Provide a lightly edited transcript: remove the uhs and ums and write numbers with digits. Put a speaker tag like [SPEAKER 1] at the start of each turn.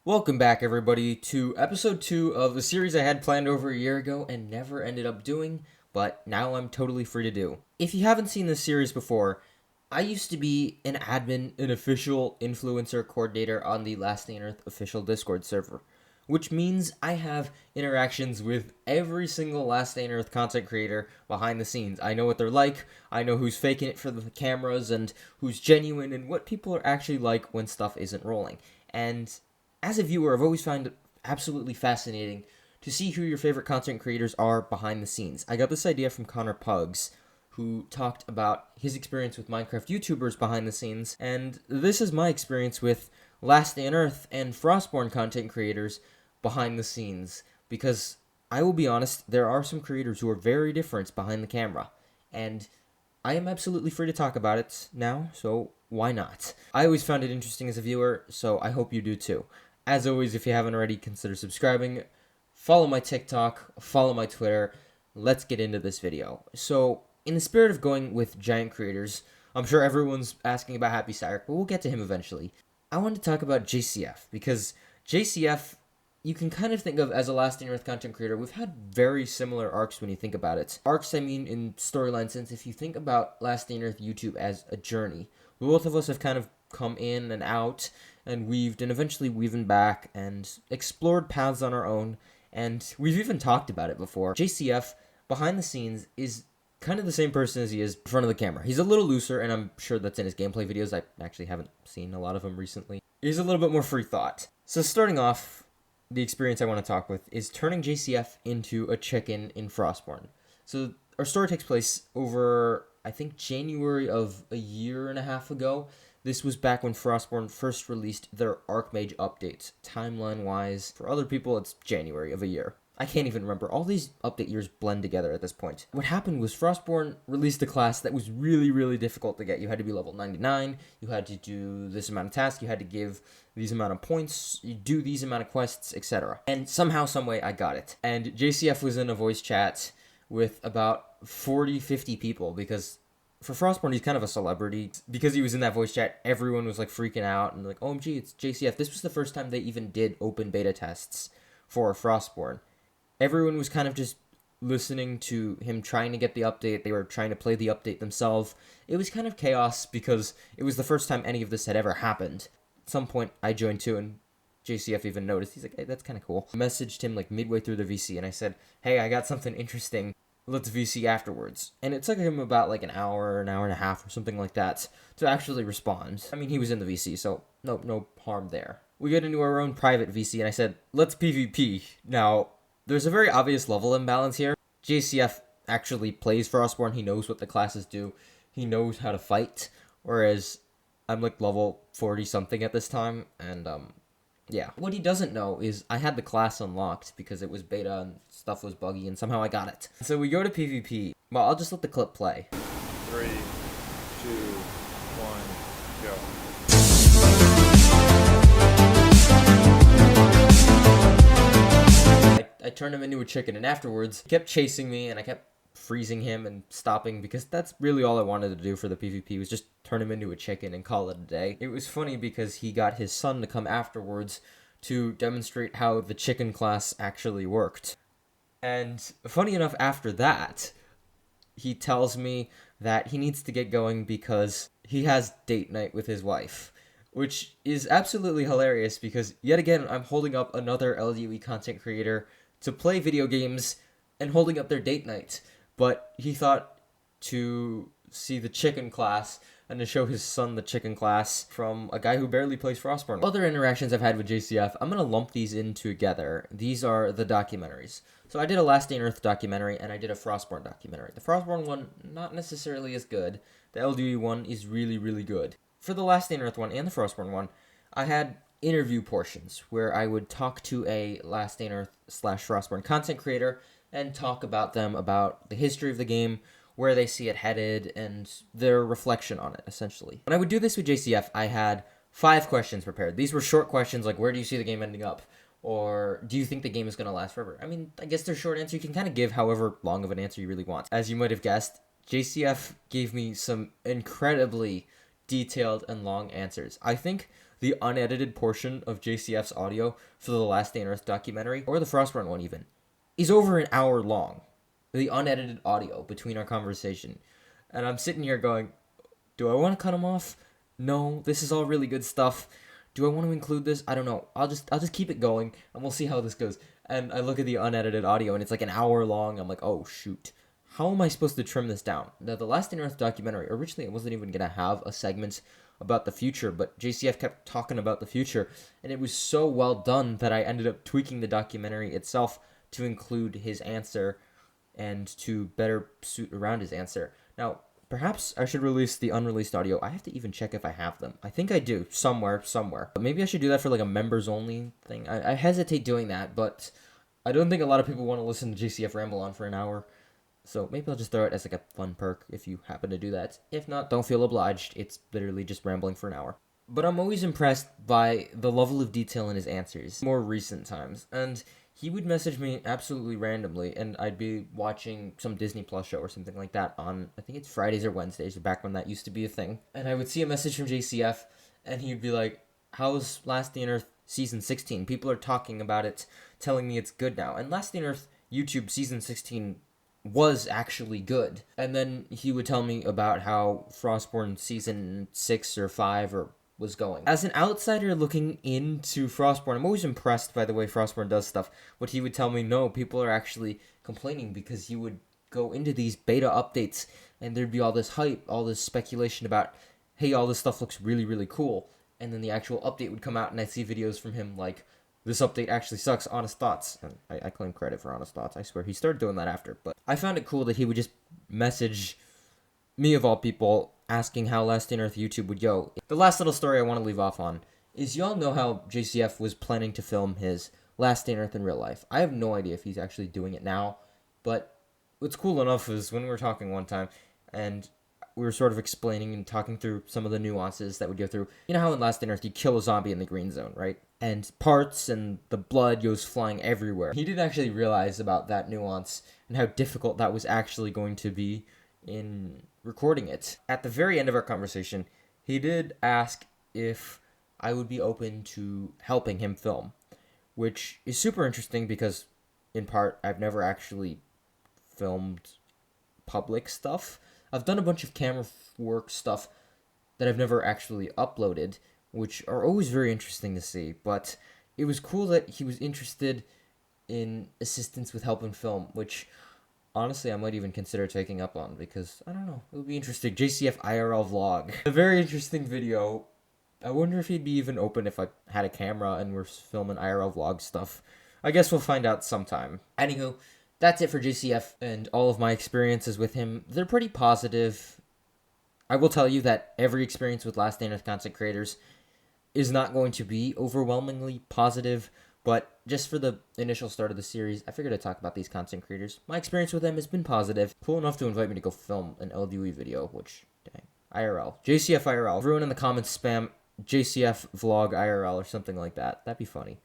[SPEAKER 1] Welcome back, everybody, to episode 2 of a series I had planned over a year ago and never ended up doing, but now I'm totally free to do. If you haven't seen this series before, I used to be an admin, an official influencer coordinator on the Last Day on Earth official Discord server, which means I have interactions with every single Last Day on Earth content creator behind the scenes. I know what they're like, I know who's faking it for the cameras, and who's genuine, and what people are actually like when stuff isn't rolling. And as a viewer, I've always found it absolutely fascinating to see who your favorite content creators are behind the scenes. I got this idea from Connor Pugs, who talked about his experience with Minecraft YouTubers behind the scenes, and this is my experience with Last Day on Earth and Frostborn content creators behind the scenes, because I will be honest, there are some creators who are very different behind the camera, and I am absolutely free to talk about it now, so why not? I always found it interesting as a viewer, so I hope you do too. As always, if you haven't already, consider subscribing, follow my TikTok, follow my Twitter. Let's get into this video. So, in the spirit of going with giant creators, I'm sure everyone's asking about Happy Cyrus, but we'll get to him eventually. I wanted to talk about JCF, because JCF, you can kind of think of as a Last Day on Earth content creator. We've had very similar arcs when you think about it. Arcs, I mean, in storyline sense, if you think about Last Day on Earth YouTube as a journey, both of us have kind of come in and out, and weaved, and eventually weaving back, and explored paths on our own, and we've even talked about it before. JCF, behind the scenes, is kind of the same person as he is in front of the camera. He's a little looser, and I'm sure that's in his gameplay videos. I actually haven't seen a lot of them recently. He's a little bit more free thought. So starting off, the experience I want to talk with is turning JCF into a chicken in Frostborn. So our story takes place over, I think, January of a year and a half ago. This was back when Frostborn first released their Archmage updates. Timeline-wise, for other people, it's January of a year. I can't even remember. All these update years blend together at this point. What happened was Frostborn released a class that was really, really difficult to get. You had to be level 99, you had to do this amount of tasks, you had to give these amount of points, you do these amount of quests, etc. And somehow, someway, I got it. And JCF was in a voice chat with about 40, 50 people, because for Frostborn, he's kind of a celebrity. Because he was in that voice chat, everyone was like freaking out and like, OMG, it's JCF. This was the first time they even did open beta tests for Frostborn. Everyone was kind of just listening to him trying to get the update. They were trying to play the update themselves. It was kind of chaos because it was the first time any of this had ever happened. At some point, I joined too, and JCF even noticed. He's like, hey, that's kind of cool. I messaged him like midway through the VC, and I said, hey, I got something interesting. Let's VC afterwards. And it took him about like an hour and a half or something like that to actually respond. I mean, he was in the VC, so no harm there. We get into our own private VC, and I said, let's PvP. Now, there's a very obvious level imbalance here. JCF actually plays Frostborn. He knows what the classes do. He knows how to fight, whereas I'm like level 40-something at this time, and yeah. What he doesn't know is I had the class unlocked because it was beta and stuff was buggy, and somehow I got it. So we go to PvP. Well, I'll just let the clip play.
[SPEAKER 2] 3, 2, 1,
[SPEAKER 1] go. I turned him into a chicken, and afterwards, he kept chasing me, and I kept freezing him and stopping, because that's really all I wanted to do for the PvP, was just turn him into a chicken and call it a day. It was funny because he got his son to come afterwards to demonstrate how the chicken class actually worked. And funny enough, after that, he tells me that he needs to get going because he has date night with his wife, which is absolutely hilarious because, yet again, I'm holding up another LDUE content creator to play video games and holding up their date night. But he thought to see the chicken class and to show his son the chicken class from a guy who barely plays Frostborn. Other interactions I've had with JCF, I'm going to lump these in together. These are the documentaries. So I did a Last Day on Earth documentary, and I did a Frostborn documentary. The Frostborn one, not necessarily as good. The LDUE one is really, really good. For the Last Day on Earth one and the Frostborn one, I had interview portions where I would talk to a Last Day on Earth / Frostborn content creator and talk about them, about the history of the game, where they see it headed, and their reflection on it, essentially. When I would do this with JCF, I had 5 questions prepared. These were short questions like, where do you see the game ending up? Or, do you think the game is going to last forever? I mean, I guess they're short answer. You can kind of give however long of an answer you really want. As you might have guessed, JCF gave me some incredibly detailed and long answers. I think the unedited portion of JCF's audio for the Last Day on Earth documentary, or the Frostburn one even, is over an hour long. The unedited audio between our conversation. And I'm sitting here going, do I want to cut him off? No, this is all really good stuff. Do I want to include this? I don't know. I'll just keep it going, and we'll see how this goes. And I look at the unedited audio, and it's like an hour long. I'm like, oh, shoot. How am I supposed to trim this down? Now, the Last on Earth documentary, originally it wasn't even going to have a segment about the future, but JCF kept talking about the future, and it was so well done that I ended up tweaking the documentary itself to include his answer and to better suit around his answer. Now, perhaps I should release the unreleased audio. I have to even check if I have them. I think I do, somewhere. But maybe I should do that for like a members-only thing. I hesitate doing that, but I don't think a lot of people want to listen to JCF ramble on for an hour. So maybe I'll just throw it as like a fun perk if you happen to do that. If not, don't feel obliged. It's literally just rambling for an hour. But I'm always impressed by the level of detail in his answers, more recent times. And he would message me absolutely randomly, and I'd be watching some Disney Plus show or something like that on, I think it's Fridays or Wednesdays, back when that used to be a thing. And I would see a message from JCF, and he'd be like, how's Last Day on Earth Season 16? People are talking about it, telling me it's good now. And Last Day on Earth YouTube Season 16 was actually good. And then he would tell me about how Frostborn Season 6 or 5 or was going. As an outsider looking into Frostborn, I'm always impressed by the way Frostborn does stuff. But he would tell me, no, people are actually complaining because he would go into these beta updates and there'd be all this hype, all this speculation about, hey, all this stuff looks really, really cool. And then the actual update would come out and I'd see videos from him like, this update actually sucks, honest thoughts. And I claim credit for honest thoughts. I swear he started doing that after. But I found it cool that he would just message me, of all people, asking how Last Day on Earth YouTube would go. The last little story I want to leave off on is, y'all know how JCF was planning to film his Last Day on Earth in real life. I have no idea if he's actually doing it now, but what's cool enough is when we were talking one time, and we were sort of explaining and talking through some of the nuances that would go through. You know how in Last Day on Earth you kill a zombie in the green zone, right? And parts and the blood goes flying everywhere. He didn't actually realize about that nuance and how difficult that was actually going to be in recording it. At the very end of our conversation, he did ask if I would be open to helping him film, which is super interesting because, in part, I've never actually filmed public stuff. I've done a bunch of camera work stuff that I've never actually uploaded, which are always very interesting to see, but it was cool that he was interested in assistance with helping film, which honestly I might even consider taking up on, because, I don't know, it would be interesting. JCF IRL vlog. A very interesting video. I wonder if he'd be even open if I had a camera and we're filming IRL vlog stuff. I guess we'll find out sometime. Anywho, that's it for JCF and all of my experiences with him. They're pretty positive. I will tell you that every experience with Last Day on Earth content creators is not going to be overwhelmingly positive, but just for the initial start of the series, I figured I'd talk about these content creators. My experience with them has been positive. Cool enough to invite me to go film an LDUE video, which, dang, IRL. JCF IRL. Everyone in the comments spam JCF vlog IRL or something like that. That'd be funny.